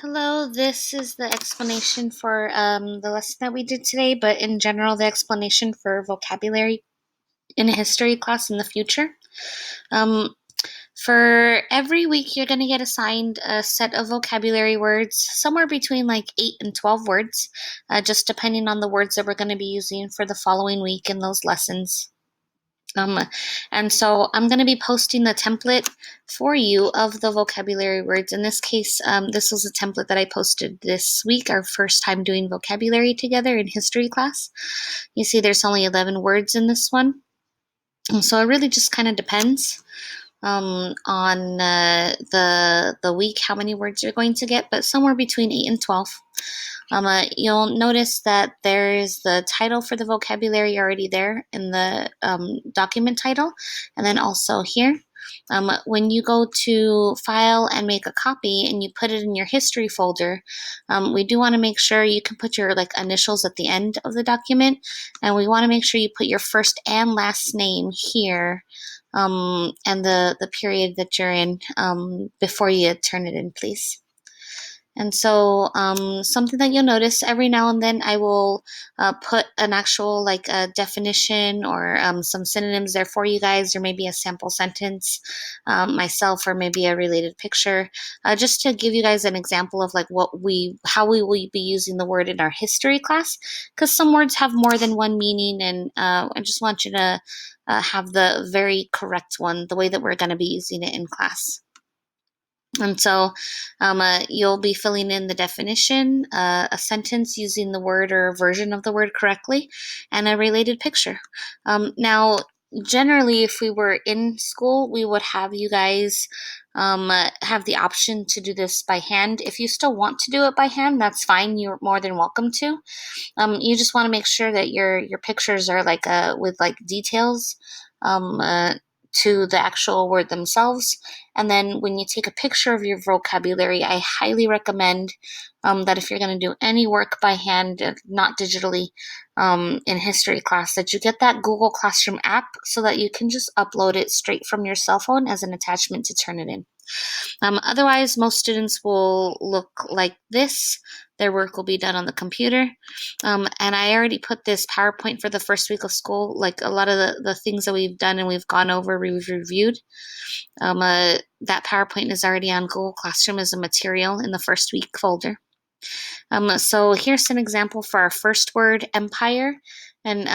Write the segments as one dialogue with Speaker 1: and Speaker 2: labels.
Speaker 1: Hello, this is the explanation for the lesson that we did today, but in general, the explanation for vocabulary in a history class in the future. Um, for every week, you're going to get assigned a set of vocabulary words, somewhere between like 8 and 12 words, just depending on the words that we're going to be using for the following week in those lessons. Um, and so I'm going to be posting the template for you of the vocabulary words. In this case, this was a template that I posted this week, our first time doing vocabulary together in history class. You see there's only 11 words in this one. And so it really just kind of depends on the week, how many words you're going to get, but somewhere between 8 and 12. You'll notice that there is the title for the vocabulary already there in the document title, and then also here. When you go to file and make a copy and you put it in your history folder, we do want to make sure you can put your initials at the end of the document, and we want to make sure you put your first and last name here, and the period that you're in before you turn it in, please. And so something that you'll notice every now and then, I will put an actual a definition or some synonyms there for you guys, or maybe a sample sentence myself, or maybe a related picture, just to give you guys an example of how we will be using the word in our history class, because some words have more than one meaning, and I just want you to have the very correct one, the way that we're going to be using it in class. And so you'll be filling in the definition, a sentence using the word or a version of the word correctly, and a related picture. Now, generally, if we were in school, we would have you guys have the option to do this by hand. If you still want to do it by hand, that's fine. You're more than welcome to. You just want to make sure that your pictures are with details to the actual word themselves. And then when you take a picture of your vocabulary, I highly recommend that if you're going to do any work by hand, not digitally, in history class, that you get that Google Classroom app so that you can just upload it straight from your cell phone as an attachment to turn it in. Otherwise, most students will look like this. Their work will be done on the computer. And I already put this PowerPoint for the first week of school, like a lot of the things that we've done and we've gone over, we've reviewed. That PowerPoint is already on Google Classroom as a material in the first week folder. So here's an example for our first word, empire. And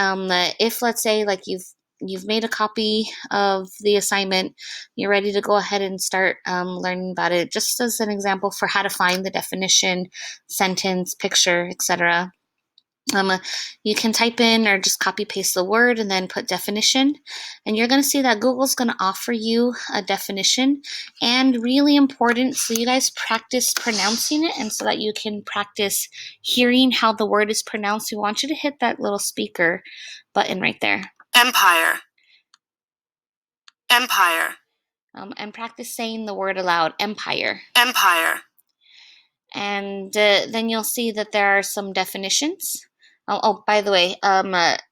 Speaker 1: if, let's say, you've made a copy of the assignment, you're ready to go ahead and start learning about it, just as an example for how to find the definition, sentence, picture, etc. You can type in or just copy paste the word and then put definition, and you're going to see that Google's going to offer you a definition. And really important, so you guys practice pronouncing it, and so that you can practice hearing how the word is pronounced, we want you to hit that little speaker button right there.
Speaker 2: Empire. Empire.
Speaker 1: And practice saying the word aloud, empire.
Speaker 2: Empire.
Speaker 1: And then you'll see that there are some definitions. By the way,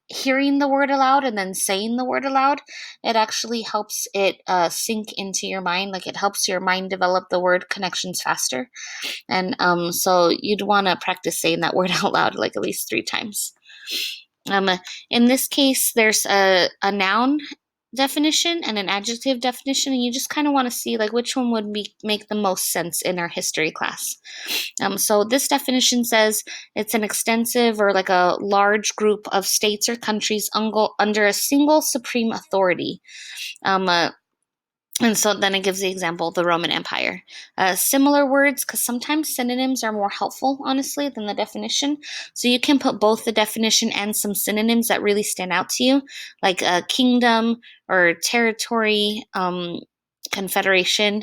Speaker 1: hearing the word aloud and then saying the word aloud, it actually helps it sink into your mind. It helps your mind develop the word connections faster. And so you'd want to practice saying that word out loud at least 3 times. In this case, there's a noun definition and an adjective definition, and you just kind of want to see which one would make the most sense in our history class. So this definition says it's an extensive or a large group of states or countries under a single supreme authority. And so then it gives the example, the Roman Empire. Similar words, because sometimes synonyms are more helpful, honestly, than the definition. So you can put both the definition and some synonyms that really stand out to you, like a kingdom or territory, confederation.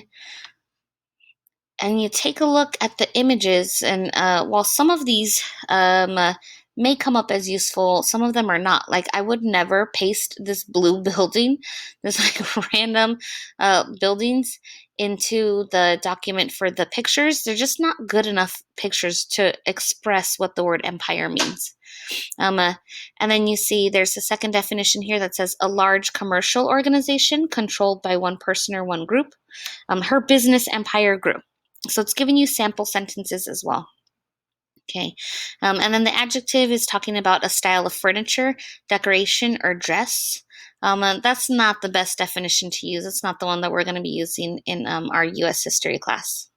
Speaker 1: And you take a look at the images, and while some of these may come up as useful, some of them are not. I would never paste this blue building, this random buildings, into the document for the pictures. They're just not good enough pictures to express what the word empire means. And then you see there's a second definition here that says a large commercial organization controlled by one person or one group. Her business empire grew. So it's giving you sample sentences as well. Okay. And then the adjective is talking about a style of furniture, decoration, or dress. That's not the best definition to use. It's not the one that we're going to be using in our US history class.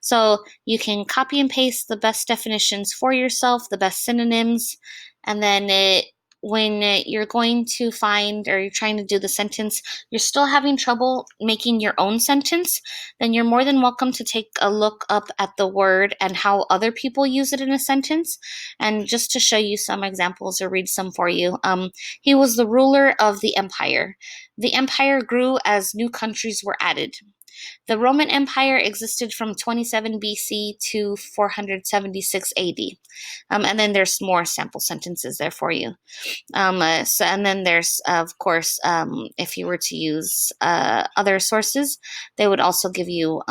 Speaker 1: So you can copy and paste the best definitions for yourself, the best synonyms, and then when you're going to find or you're trying to do the sentence, you're still having trouble making your own sentence, then you're more than welcome to take a look up at the word and how other people use it in a sentence. And just to show you some examples or read some for you, he was the ruler of the empire. The empire grew as new countries were added. The Roman Empire existed from 27 BC to 476 AD. And then there's more sample sentences there for you. And then there's, of course, if you were to use other sources, they would also give you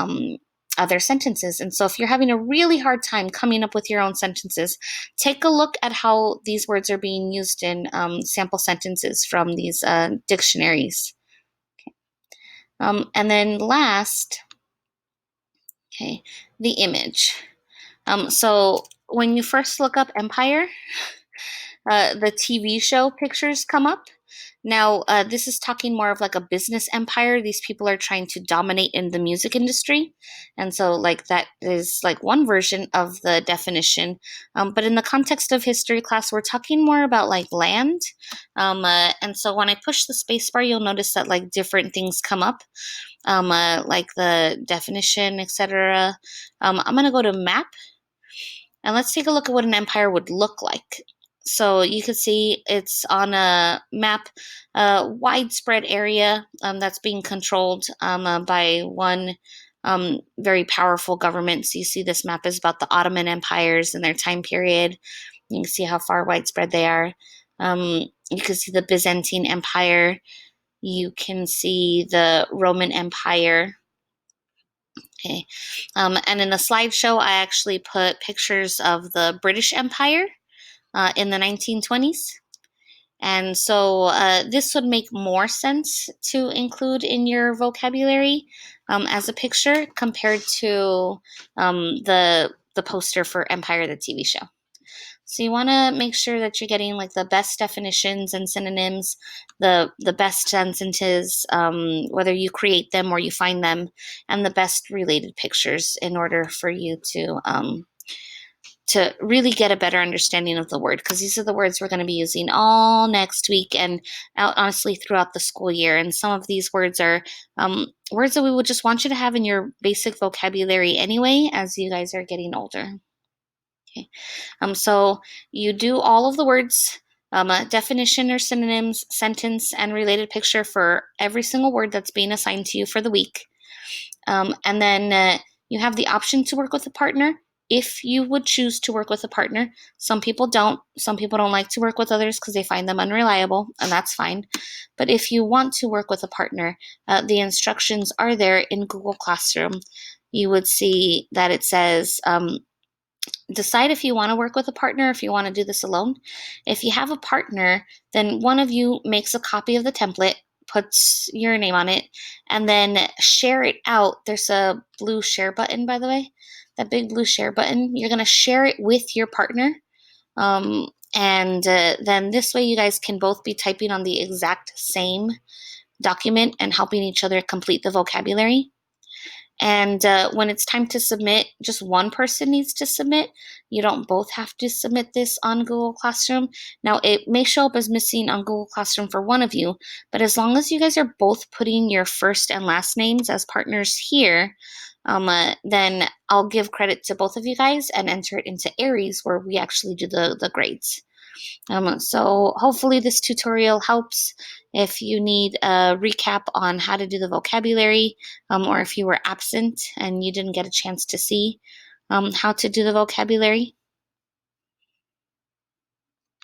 Speaker 1: other sentences. And so if you're having a really hard time coming up with your own sentences, take a look at how these words are being used in sample sentences from these dictionaries. And then last, okay, the image. So when you first look up empire, the TV show pictures come up. Now, this is talking more of like a business empire. These people are trying to dominate in the music industry. And so, like, that is like one version of the definition. But in the context of history class, we're talking more about like land. And so when I push the spacebar, you'll notice that like different things come up, like the definition, etc. I'm going to go to map. And let's take a look at what an empire would look like. So you can see it's on a map, a widespread area that's being controlled by one very powerful government. So you see this map is about the Ottoman empires and their time period. You can see how far widespread they are. You can see the Byzantine Empire. You can see the Roman Empire. Okay. And in the slideshow, I actually put pictures of the British Empire in the 1920s. And so this would make more sense to include in your vocabulary as a picture compared to the poster for Empire, the TV show. So you want to make sure that you're getting like the best definitions and synonyms, the best sentences, whether you create them or you find them, and the best related pictures in order for you to really get a better understanding of the word, because these are the words we're going to be using all next week and honestly throughout the school year. And some of these words are words that we would just want you to have in your basic vocabulary anyway as you guys are getting older. Okay. So you do all of the words, definition or synonyms, sentence, and related picture for every single word that's being assigned to you for the week. And then you have the option to work with a partner if you would choose to work with a partner. Some people don't. Some people don't like to work with others because they find them unreliable, and that's fine. But if you want to work with a partner, the instructions are there in Google Classroom. You would see that it says, decide if you want to work with a partner, if you want to do this alone. If you have a partner, then one of you makes a copy of the template, puts your name on it, and then share it out. There's a blue share button, by the way, that big blue share button. You're going to share it with your partner. And then this way you guys can both be typing on the exact same document and helping each other complete the vocabulary. And when it's time to submit, just one person needs to submit. You don't both have to submit this on Google Classroom. Now, it may show up as missing on Google Classroom for one of you, but as long as you guys are both putting your first and last names as partners here, then I'll give credit to both of you guys and enter it into Aries, where we actually do the grades. So hopefully this tutorial helps. If you need a recap on how to do the vocabulary, or if you were absent and you didn't get a chance to see how to do the vocabulary,